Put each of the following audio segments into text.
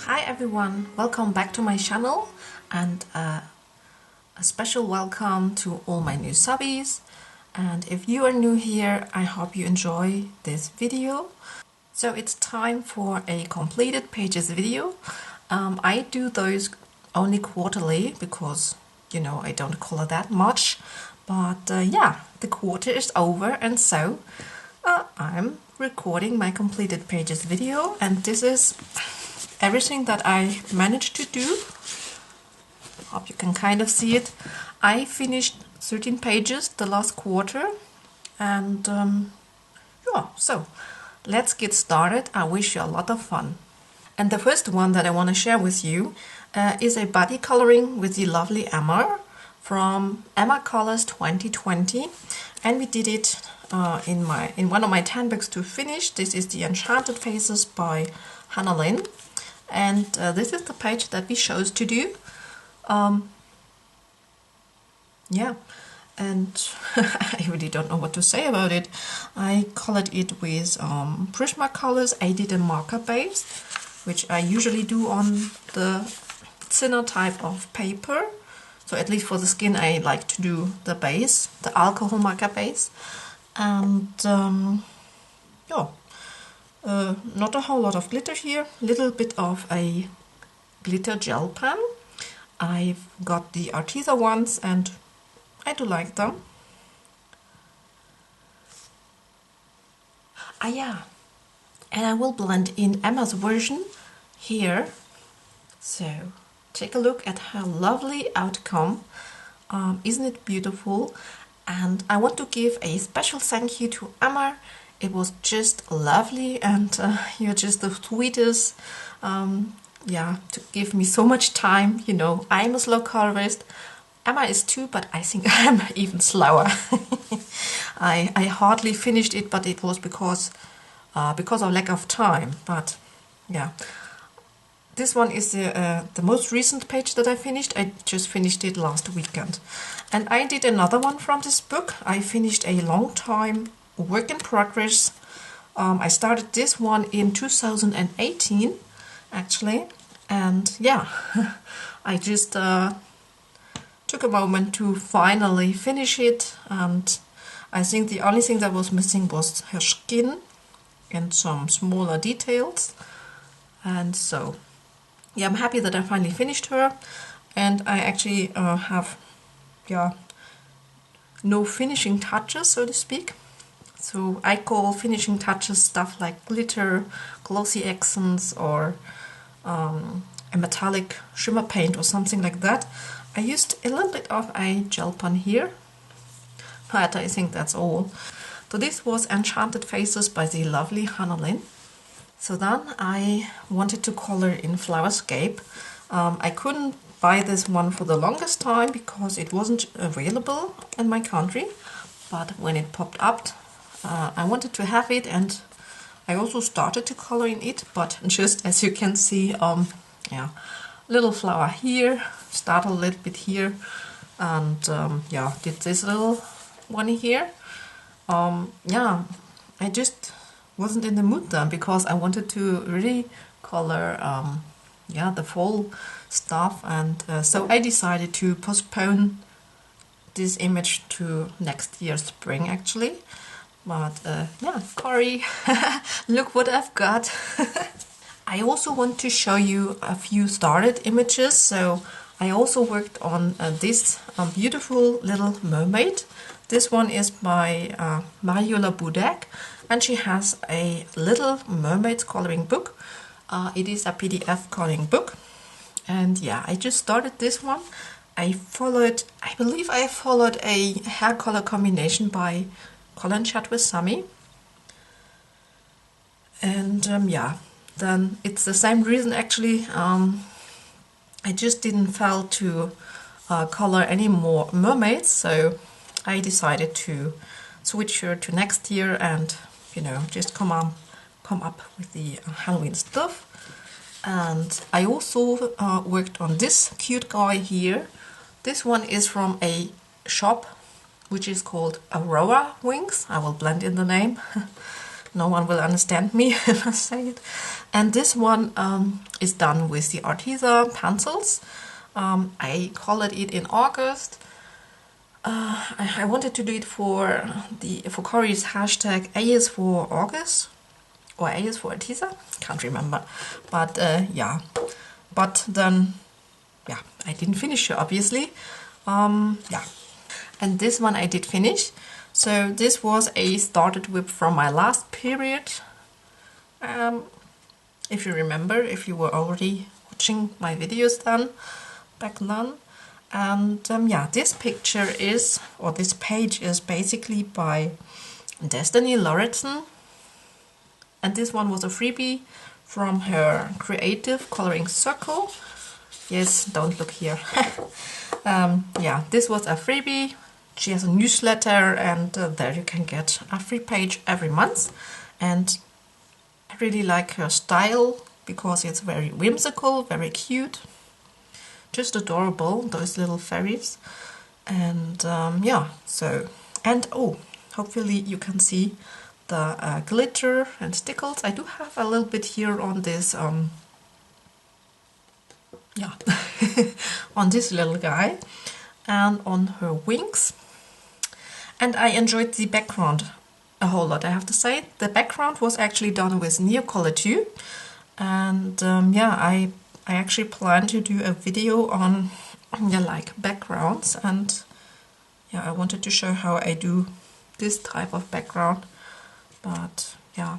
Hi everyone, welcome back to my channel and a special welcome to all my new subbies. And if you are new here, I hope you enjoy this video. So it's time for a completed pages video. I do those only quarterly because, you know, I don't color that much. But yeah, the quarter is over and so I'm recording my completed pages video, and this is everything that I managed to do. Hope you can kind of see it. I finished 13 pages the last quarter, and yeah, so let's get started. I wish you a lot of fun. And the first one that I want to share with you is a body coloring with the lovely Emma from Emma Colors 2020, and we did it in one of my 10 books to finish. This is the Enchanted Faces by Lynn. And this is the page that we chose to do. Yeah, and I really don't know what to say about it. I colored it with Prisma colors. I did a marker base, which I usually do on the thinner type of paper. So at least for the skin, I like to do the base, the alcohol marker base. And yeah. Not a whole lot of glitter here, little bit of a glitter gel pen. I've got the Arteza ones and I do like them. Ah yeah, and I will blend in Emma's version here. So take a look at her lovely outcome. Isn't it beautiful? And I want to give a special thank you to Emma. It was just lovely, and you're just the sweetest. Yeah, to give me so much time. You know, I'm a slow colorist. Emma is too, but I think I'm even slower. I hardly finished it, but it was because of lack of time. But yeah, this one is the most recent page that I finished. I just finished it last weekend, and I did another one from this book. I finished a long time work in progress. I started this one in 2018 actually, and yeah, I just took a moment to finally finish it, and I think the only thing that was missing was her skin and some smaller details. And so yeah, I'm happy that I finally finished her, and I actually have no finishing touches, so to speak. So I call finishing touches stuff like glitter, glossy accents, or a metallic shimmer paint or something like that. I used a little bit of a gel pen here, but I think that's all. So this was Enchanted Faces by the lovely Lynn. So then I wanted to color in Flowerscape. I couldn't buy this one for the longest time because it wasn't available in my country, but when it popped up, I wanted to have it, and I also started to color in it, but just as you can see, yeah, little flower here, started a little bit here, and yeah, did this little one here. Yeah, I just wasn't in the mood then because I wanted to really color yeah, the fall stuff, and so I decided to postpone this image to next year's spring actually. But yeah, Corey, look what I've got. I also want to show you a few started images. So I also worked on this beautiful little mermaid. This one is by Mariola Budek, and she has a little mermaid coloring book. It is a PDF coloring book. And yeah, I just started this one. I believe I followed a hair color combination by Colin Chat with Sammy, and yeah, then it's the same reason actually. I just didn't feel to color any more mermaids, so I decided to switch her to next year and, you know, just come up with the Halloween stuff. And I also worked on this cute guy here. This one is from a shop which is called Aurora Wings. I will blend in the name. No one will understand me if I say it. And this one is done with the Arteza pencils. I colored it in August. I wanted to do it for Corey's hashtag A is for August or A is for Arteza. Can't remember. But yeah. But then, yeah, I didn't finish it, obviously. Yeah. And this one I did finish. So this was a started whip from my last period. If you remember, if you were already watching my videos then, back then. And yeah, this picture is, or this page is basically by Destiny Lauritsen. And this one was a freebie from her creative coloring circle. Yes, don't look here. Yeah, this was a freebie. She has a newsletter, and there you can get a free page every month. And I really like her style because it's very whimsical, very cute, just adorable, those little fairies. And yeah, so, and oh, hopefully you can see the glitter and stickles. I do have a little bit here on this, yeah, on this little guy and on her wings. And I enjoyed the background a whole lot, I have to say. The background was actually done with Neocolor too. And yeah, I actually plan to do a video on, yeah, like backgrounds. And yeah, I wanted to show how I do this type of background. But yeah,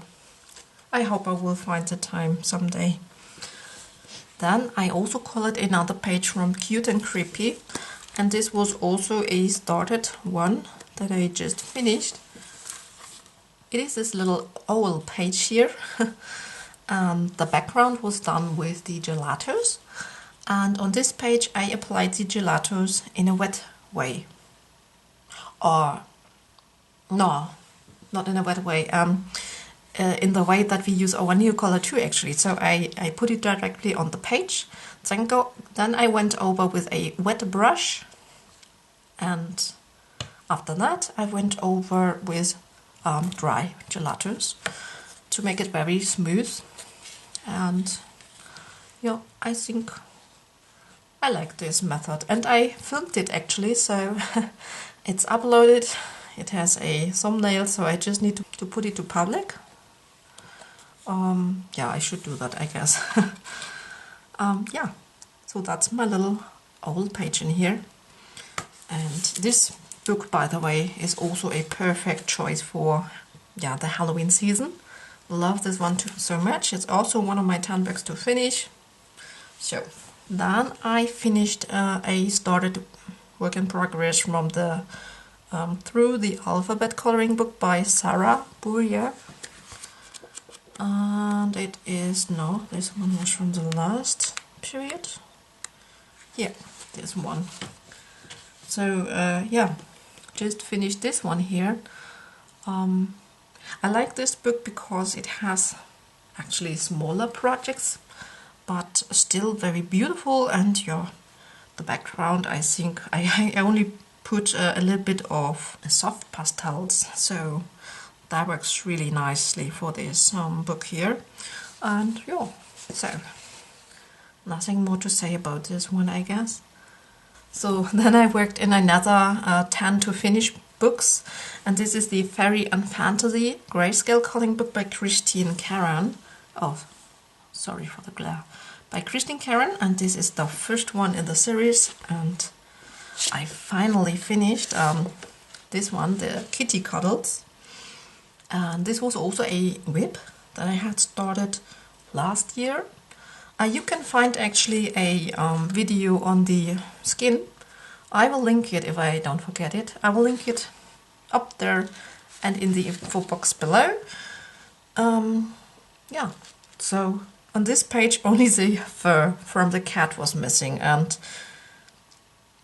I hope I will find the time someday. Then I also colored another page from Cute and Creepy. And this was also a started one that I just finished. It is this little owl page here. The background was done with the gelatos. And on this page I applied the gelatos in a wet way. Or, no, not in a wet way. In the way that we use our Neocolor too, actually. So I put it directly on the page. Then I went over with a wet brush. And after that, I went over with dry gelatos to make it very smooth. And yeah, I think I like this method. And I filmed it actually, so it's uploaded. It has a thumbnail, so I just need to put it to public. Yeah, I should do that, I guess. Yeah, so that's my little owl page in here. And this book, by the way, is also a perfect choice for, yeah, the Halloween season. Love this one too so much. It's also one of my 10 books to finish. So then I finished a started work in progress from the Through the Alphabet coloring book by Sarah Bourrier. And it is, no, this one was from the last period. Yeah, this one. So yeah, just finished this one here. I like this book because it has actually smaller projects, but still very beautiful. And yeah, the background, I think I only put a little bit of soft pastels, so that works really nicely for this book here. And yeah, so nothing more to say about this one, I guess. So then I worked in another 10 to finish books, and this is the Fairy and Fantasy Grayscale coloring book by Christine Karen. Oh, sorry for the glare. By Christine Karen, and this is the first one in the series, and I finally finished this one, the Kitty Cuddles. And this was also a whip that I had started last year. You can find actually a video on the skin. I will link it if I don't forget it. I will link it up there and in the info box below. Yeah, so on this page only the fur from the cat was missing, and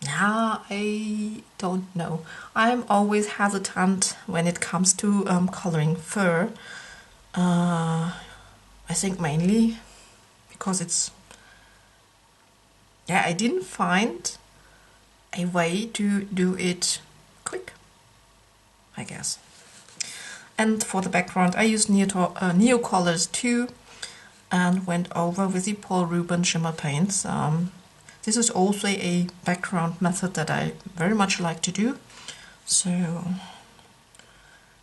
yeah, I don't know. I'm always hesitant when it comes to coloring fur. I think mainly because it's, yeah, I didn't find a way to do it quick, I guess. And for the background I used Neo Colors too, and went over with the Paul Rubin shimmer paints. This is also a background method that I very much like to do. So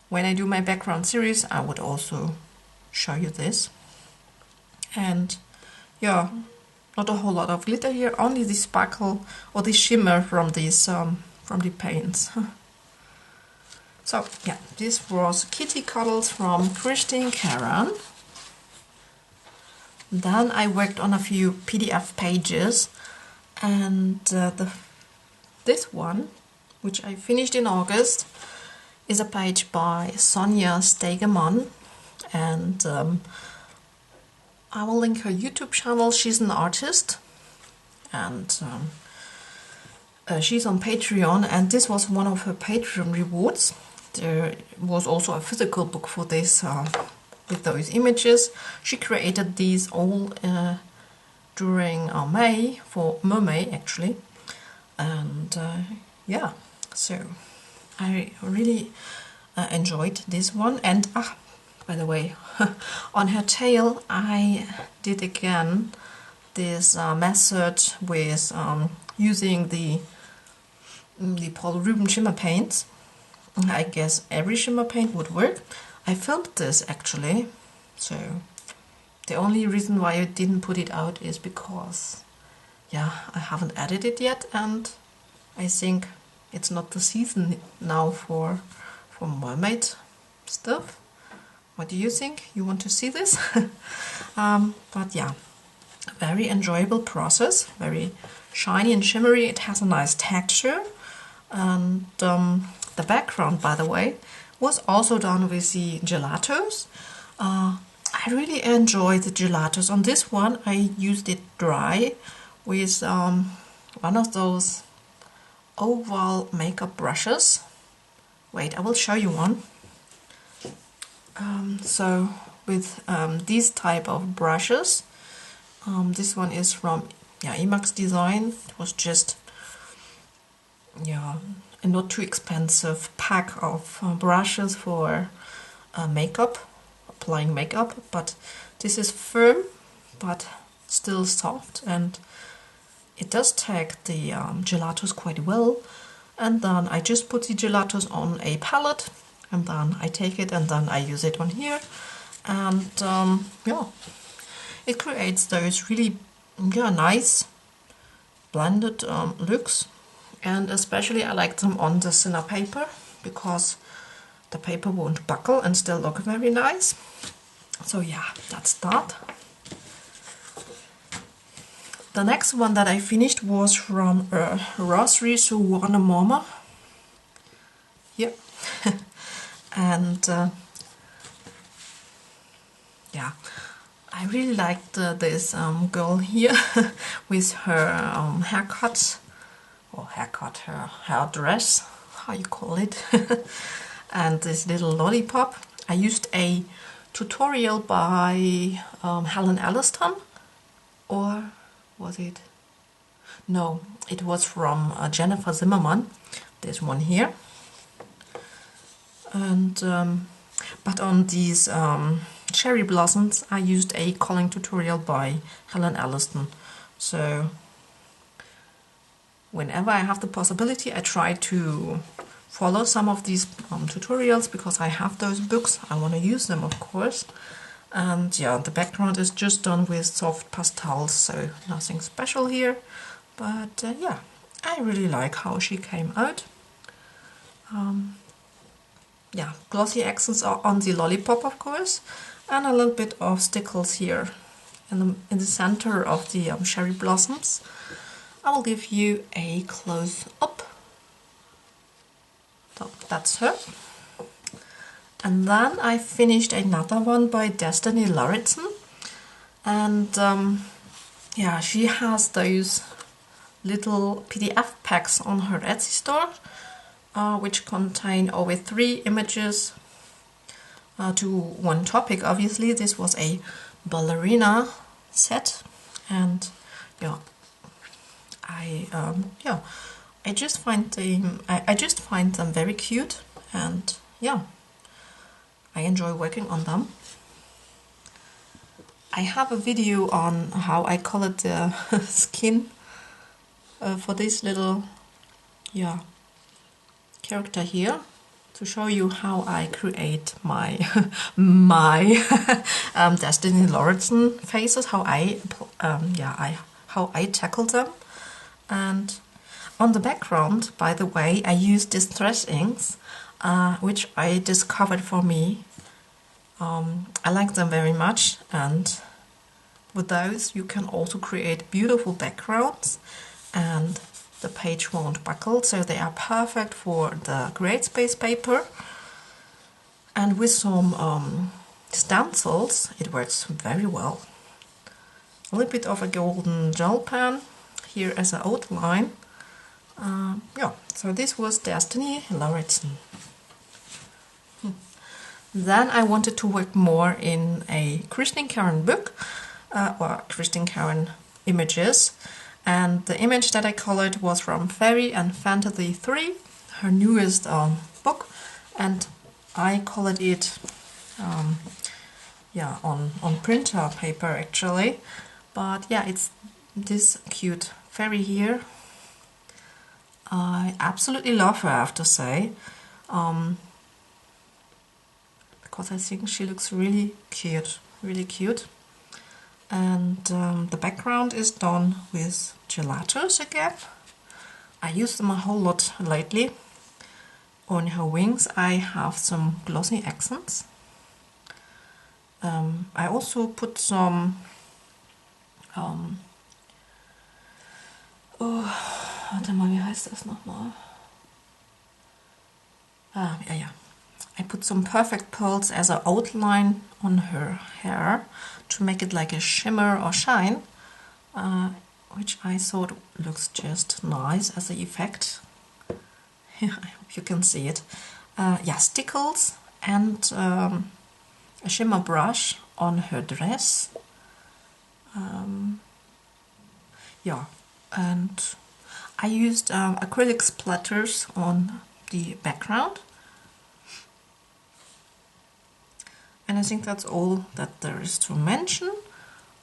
when I do my background series, I would also show you this. And yeah, not a whole lot of glitter here, only the sparkle or the shimmer from these from the paints. So yeah, this was Kitty Cuddles from Christine Karan. Then I worked on a few PDF pages, and this one, which I finished in August, is a page by Sonia Stegemann, and I will link her YouTube channel. She's an artist, and she's on Patreon, and this was one of her Patreon rewards. There was also a physical book for this with those images. She created these all during May for Mermaid actually, and yeah, so I really enjoyed this one. And by the way, on her tail I did again this method with using the Paul Rubin shimmer paints. I guess every shimmer paint would work. I filmed this actually, so the only reason why I didn't put it out is because, yeah, I haven't edited it yet, and I think it's not the season now for mermaid stuff. What do you think? You want to see this? But yeah, very enjoyable process, very shiny and shimmery. It has a nice texture, and the background, by the way, was also done with the gelatos. I really enjoy the gelatos. On this one I used it dry with one of those oval makeup brushes. Wait, I will show you one. So with these type of brushes, this one is from Emax Design. It was just a not too expensive pack of brushes for applying makeup, but this is firm but still soft, and it does take the gelatos quite well. And then I just put the gelatos on a palette, and then I take it and then I use it on here, and it creates those really nice blended looks. And especially I like them on the thinner paper, because the paper won't buckle and still look very nice. So yeah, that's that. The next one that I finished was from Rosary Suwana Mama. Yep. And yeah, I really liked this girl here with her haircut, her hair dress, how you call it, and this little lollipop. I used a tutorial by Helen Elliston, or was it? No, it was from Jennifer Zimmerman, this one here. And but on these cherry blossoms I used a coloring tutorial by Helen Elliston. So whenever I have the possibility, I try to follow some of these tutorials, because I have those books. I want to use them, of course. And yeah, the background is just done with soft pastels, so nothing special here. But yeah, I really like how she came out. Yeah, glossy accents are on the lollipop, of course, and a little bit of stickles here in the center of the cherry blossoms. I will give you a close-up. So that's her. And then I finished another one by Destiny Lauritsen, and yeah, she has those little PDF packs on her Etsy store, which contain over 3 images to one topic. Obviously, this was a ballerina set, and yeah, I just find them very cute, and yeah, I enjoy working on them. I have a video on how I colored the skin for this little character here, to show you how I create my Destiny Lauritsen faces, how I tackle them. And on the background, by the way, I use distress inks, which I discovered for me. I like them very much, and with those you can also create beautiful backgrounds, and the page won't buckle, so they are perfect for the Great Space paper. And with some stencils it works very well. A little bit of a golden gel pen here as an outline. So this was Destiny Lauritsen. Then I wanted to work more in a Christine Karen book, or Christine Karen images, and the image that I colored was from Fairy and Fantasy 3, her newest book, and I colored it on printer paper actually, but yeah, it's this cute fairy here. I absolutely love her, I have to say. Because I think she looks really cute, And the background is done with gelatos again. I use them a whole lot lately. On her wings I have some glossy accents. I also put some warte mal, wie heißt das nochmal? I put some perfect pearls as an outline on her hair to make it like a shimmer or shine, which I thought looks just nice as an effect. I hope you can see it. Stickles and a shimmer brush on her dress. And I used acrylic splatters on the background. And I think that's all that there is to mention.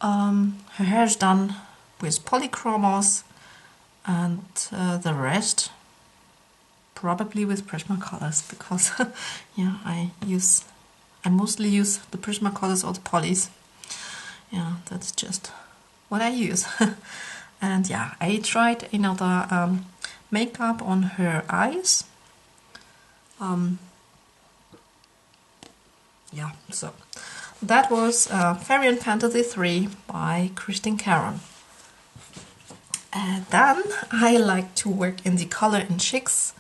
Her hair is done with polychromos, and the rest probably with Prismacolors, because I mostly use the Prismacolors or the polys. Yeah, that's just what I use. And I tried another makeup on her eyes. So that was Fairy and Fantasy 3 by Christine Karen. And then I like to work in the Color and Chicks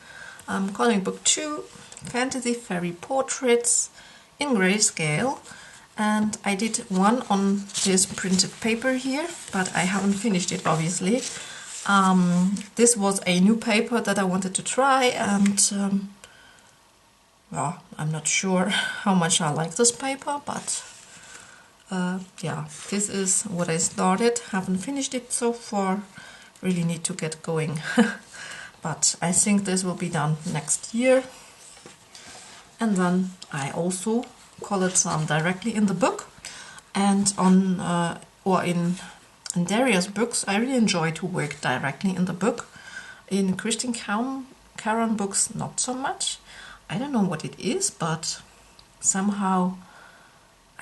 coloring book 2, Fantasy Fairy Portraits in Grayscale. And I did one on this printed paper here, but I haven't finished it obviously. This was a new paper that I wanted to try, and I'm not sure how much I like this paper, but this is what I started. Haven't finished it so far, really need to get going. But I think this will be done next year. And then I also colored some directly in the book, and on in Daria's books I really enjoy to work directly in the book. In Christine Karen books not so much. I don't know what it is, but somehow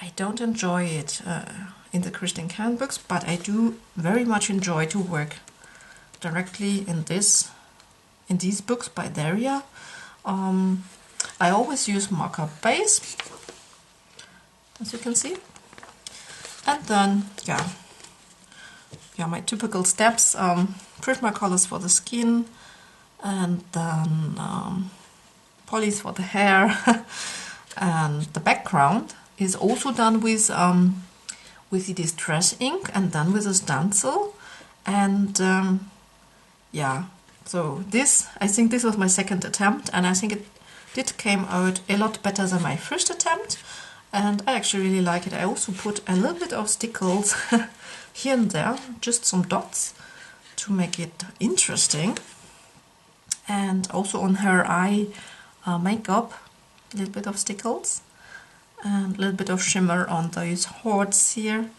I don't enjoy it in the Christine Karen books, but I do very much enjoy to work directly in these books by Daria. I always use marker base, as you can see, and then my typical steps: Prismacolors for the skin, and then polys for the hair, and the background is also done with the distress ink and then with a stencil. And so I think this was my second attempt, and I think it did came out a lot better than my first attempt, and I actually really like it. I also put a little bit of stickles here and there, just some dots to make it interesting. And also on her eye makeup, a little bit of stickles. and a little bit of shimmer on those hearts here,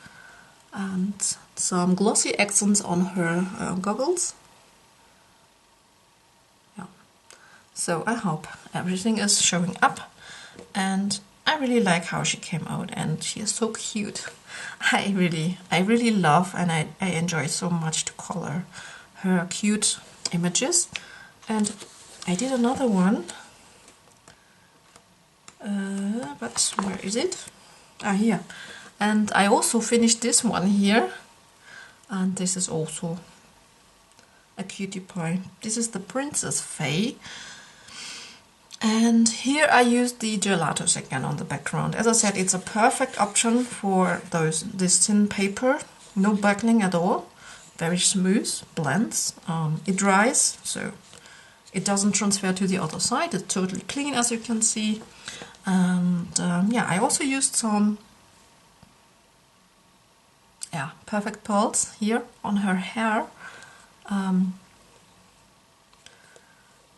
and some glossy accents on her goggles. Yeah. So I hope everything is showing up, and I really like how she came out, and she is so cute. I really love, and I enjoy so much to color her cute images. And I did another one, but where is it? Ah, here. And I also finished this one here, and this is also a cutie pie. This is the Princess Fae. And here I used the gelatos again on the background. As I said, it's a perfect option for this thin paper. No buckling at all. Very smooth, blends. It dries, so it doesn't transfer to the other side. It's totally clean, as you can see. And yeah, I also used some perfect pearls here on her hair.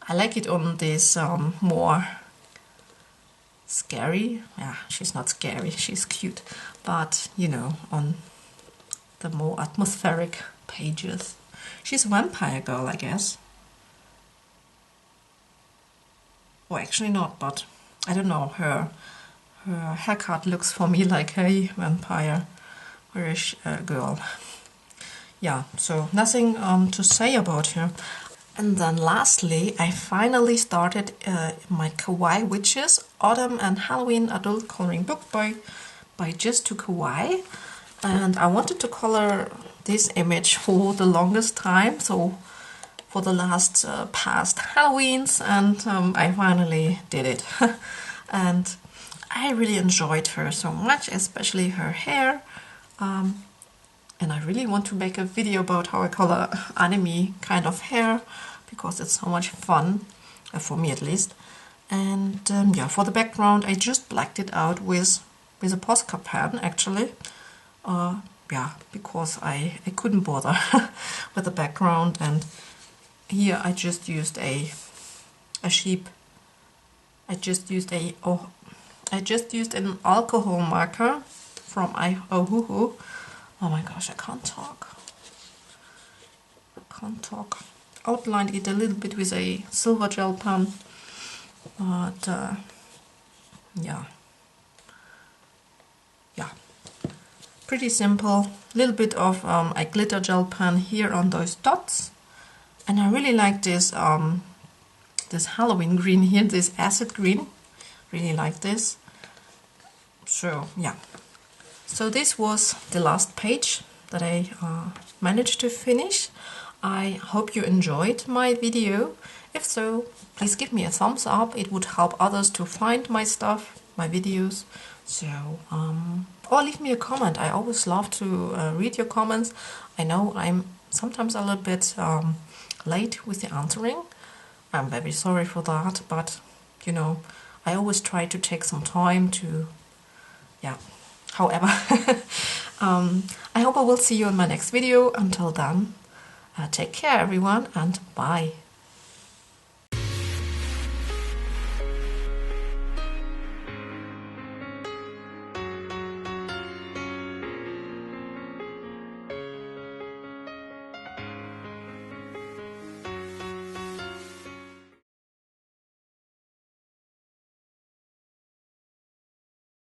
I like it on this more scary, she's not scary, she's cute, but you know, on the more atmospheric pages. She's a vampire girl, I guess. Or actually not, but I don't know, her haircut looks for me like a vampire-ish girl. Yeah, so nothing to say about her. And then lastly, I finally started my Kawaii Witches Autumn and Halloween adult coloring book by Just to Kawaii. And I wanted to color this image for the longest time, so for the last past Halloweens, and I finally did it. And I really enjoyed her so much, especially her hair. And I really want to make a video about how I color anime kind of hair, because it's so much fun, for me at least. And yeah, for the background I just blacked it out with a Posca pen actually. Yeah, because I couldn't bother with the background, and here I just used an alcohol marker from Ohuhu. Oh my gosh, I can't talk. Outlined it a little bit with a silver gel pen, but yeah, pretty simple. Little bit of a glitter gel pen here on those dots, and I really like this this Halloween green here, this acid green. Really like this. So yeah. So this was the last page that I managed to finish. I hope you enjoyed my video. If so, please give me a thumbs up. It would help others to find my stuff, my videos. So, or leave me a comment. I always love to read your comments. I know I'm sometimes a little bit late with the answering. I'm very sorry for that, but you know, I always try to take some time to, however. I hope I will see you in my next video. Until then, take care everyone, and bye.